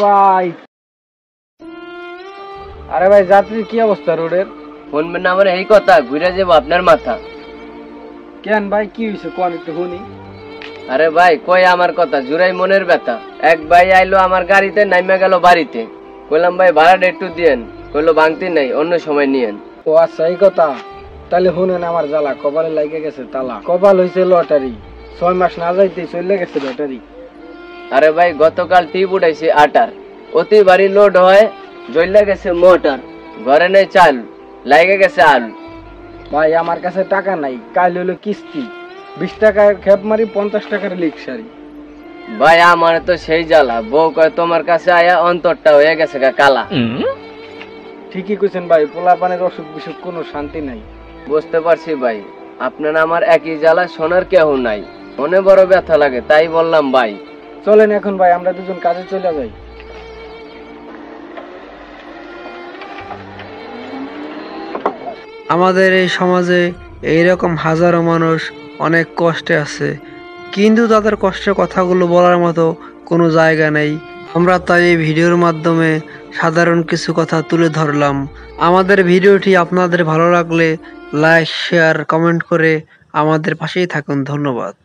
ভাই আরে ভাই যাত্রীর কি অবস্থা রোডের? শুনবেন না আমার এই কথা, ঘুরে যাবো আপনার মাথা। কেন ভাই কি হয়েছে কোন একটু শুনি। আরে ভাই কই আমার কথা, জুড়াই মনের ব্যথা। এক ভাই আইলো আমার গাড়িতে, নাইমা গেল বাড়িতে। কইলাম ভাই ভাড়াটা একটু দিয়েন, কইলো ভাঙতি নাই, অন্য সময় নিয়েন। ও আচ্ছা এই কথা, তাহলে শুনেন আমার জ্বালা কপালে লাগে গেছে তালা। কপাল হয়েছে লটারি, 6 মাস না যাইতে চলে গেছে লটারি। আরে ভাই গতকাল টিপ উঠাইছি 8টার, অতি বাড়ি লোড হয়, জ্বললে গেছে মোটর, ঘরে নেই চাল, লাগে গেছে আলু। ভাই আমার কাছে টাকা নাই, কাল হলো কিস্তি, 20 টাকার খেপ মারি 50 টাকার লিক সারি। ভাই আমার তো সেই জ্বালা, বউ কয় তোমার কাছে আয়া অন্তরটা হয়ে গেছে গা কালা। ঠিকই কইছেন ভাই, পোলাপানের অসুখ বিসুখ কোনো শান্তি নাই। বুঝতে পারছি ভাই, আপনার আমার একই জ্বালা, শোনার কেউ নাই, মনে বড় ব্যথা লাগে, তাই বললাম ভাই। চলেন এখন ভাই আমরা দুজন কাজে চলে যাই। আমাদের এই সমাজে এইরকম হাজারো মানুষ অনেক কষ্টে আছে, কিন্তু তাদের কষ্টের কথাগুলো বলার মতো কোনো জায়গা নেই। আমরা তাই এই ভিডিওর মাধ্যমে সাধারণ কিছু কথা তুলে ধরলাম। আমাদের ভিডিওটি আপনাদের ভালো লাগলে লাইক, শেয়ার, কমেন্ট করে আমাদের পাশেই থাকুন। ধন্যবাদ।